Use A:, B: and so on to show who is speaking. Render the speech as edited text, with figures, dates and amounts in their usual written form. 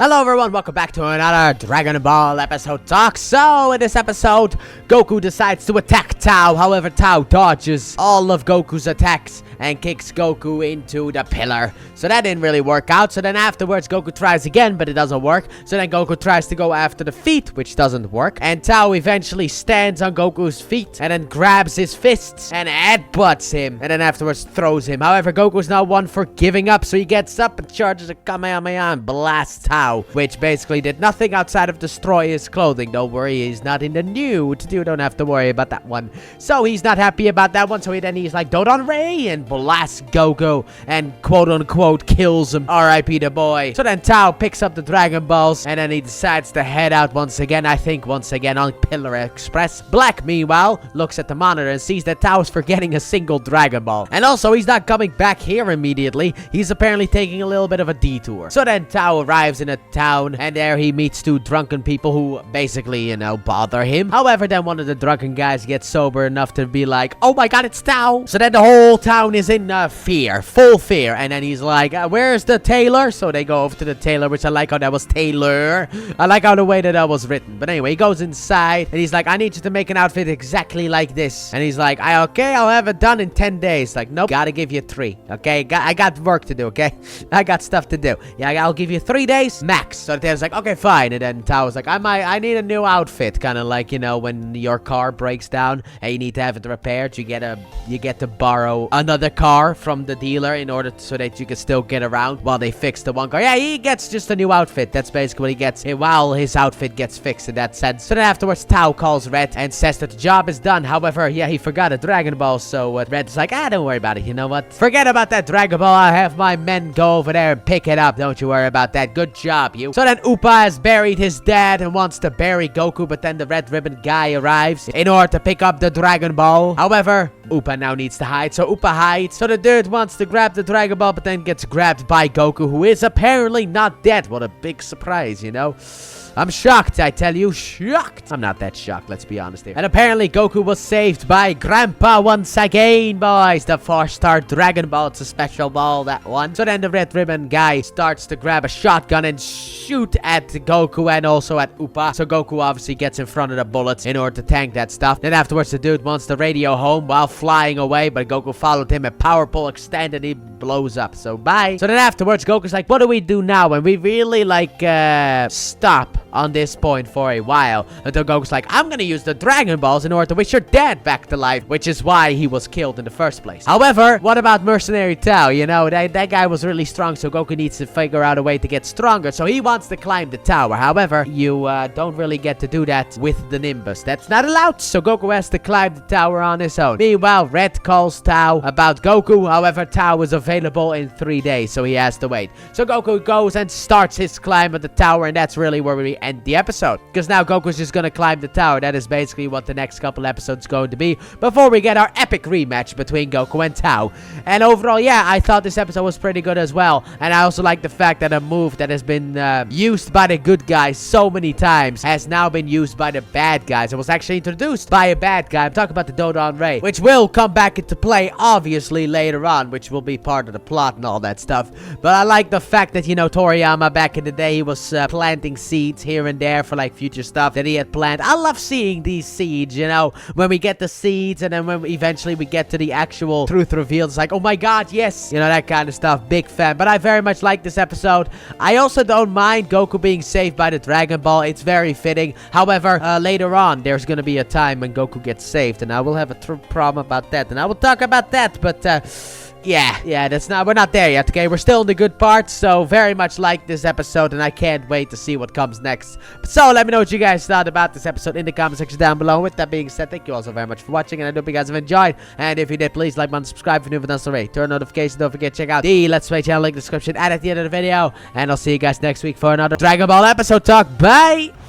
A: Hello everyone, welcome back to another Dragon Ball episode talk. So, in this episode, Goku decides to attack Tao. However, Tao dodges all of Goku's attacks and kicks Goku into the pillar. So that didn't really work out. So then afterwards, Goku tries again, but it doesn't work. So then Goku tries to go after the feet, which doesn't work. And Tao eventually stands on Goku's feet and then grabs his fists and headbutts him. And then afterwards throws him. However, Goku's now one for giving up. So he gets up and charges a Kamehameha and blasts Tao, which basically did nothing outside of destroy his clothing. Don't worry, he's not in the nude. You don't have to worry about that one. So he's not happy about that one. So he's like, Dodon Ray, and blasts Goku and quote-unquote kills him. R.I.P. the boy. So then Tao picks up the Dragon Balls and then he decides to head out once again. I think once again on Pillar Express. Black, meanwhile, looks at the monitor and sees that Tao's forgetting a single Dragon Ball. And also, he's not coming back here immediately. He's apparently taking a little bit of a detour. So then Tao arrives in a town and there he meets two drunken people who basically, bother him. However, then one of the drunken guys gets sober enough to be like, oh my god, it's Tao. So then the whole town is in fear, full fear. And then he's like, where's the tailor? So they go over to the tailor, which I like how that was Taylor. I like how the way that was written. But anyway, he goes inside and he's like, I need you to make an outfit exactly like this. And he's like, okay, I'll have it done in 10 days. Like, nope, gotta give you 3. Okay, I got work to do, okay? I got stuff to do. Yeah, I'll give you 3 days max. So the tailor's like, okay, fine. And then Tao's like, I need a new outfit. Kind of like, when your car breaks down and you need to have it repaired, you get to borrow another car from the dealer in order so that you can still get around while they fix the one car. Yeah, he gets just a new outfit. That's basically what he gets while his outfit gets fixed in that sense. So then afterwards, Tao calls Red and says that the job is done. However, yeah, he forgot a Dragon Ball. So Red's like, don't worry about it. You know what? Forget about that Dragon Ball. I'll have my men go over there and pick it up. Don't you worry about that. Good job, you. So then Upa has buried his dad and wants to bury Goku, but then the red ribbon guy arrives in order to pick up the Dragon Ball. However, Upa now needs to hide, so Upa hides. So the dude wants to grab the Dragon Ball, but then gets grabbed by Goku, who is apparently not dead. What a big surprise, I'm shocked, I tell you, shocked. I'm not that shocked, let's be honest here. And apparently Goku was saved by Grandpa once again, boys. The 4-star Dragon Ball, it's a special ball, that one. So then the red ribbon guy starts to grab a shotgun and shoot at Goku and also at Upa. So Goku obviously gets in front of the bullets in order to tank that stuff. Then afterwards the dude wants to radio home while flying away, but Goku followed him, a power pull extended, he blows up. So bye. So then afterwards Goku's like, what do we do now? And we really stop on this point for a while until Goku's like, I'm gonna use the Dragon Balls in order to wish your dad back to life, which is why he was killed in the first place. However, what about Mercenary Tao? That guy was really strong, so Goku needs to figure out a way to get stronger, so he wants to climb the tower. However, you don't really get to do that with the Nimbus. That's not allowed, so Goku has to climb the tower on his own. Meanwhile, Red calls Tao about Goku. However, Tao is available in 3 days, so he has to wait. So Goku goes and starts his climb of the tower, and that's really where we end the episode, because now Goku's just gonna climb the tower. That is basically what the next couple episodes going to be before we get our epic rematch between Goku and Tao. And overall, yeah, I thought this episode was pretty good as well. And I also like the fact that a move that has been used by the good guys so many times has now been used by the bad guys. It was actually introduced by a bad guy. I'm talking about the Dodon Ray, which will come back into play obviously later on, which will be part of the plot and all that stuff. But I like the fact that, Toriyama back in the day, he was planting seeds here and there for future stuff that he had planned. I love seeing these seeds, when we get the seeds and then when eventually we get to the actual truth revealed, it's like, oh my god, yes, that kind of stuff. Big fan. But I very much like this episode. I also don't mind Goku being saved by the Dragon Ball. It's very fitting. However, later on there's gonna be a time when Goku gets saved, and I will have a problem about that, and I will talk about that. But yeah, we're not there yet, okay? We're still in the good parts, so very much like this episode, and I can't wait to see what comes next. So let me know what you guys thought about this episode in the comment section down below. With that being said, thank you all so very much for watching, and I hope you guys have enjoyed. And if you did, please like, button, subscribe if you're new, not already. Turn notifications, don't forget to check out the Let's Play channel link in the description and at the end of the video. And I'll see you guys next week for another Dragon Ball episode talk. Bye!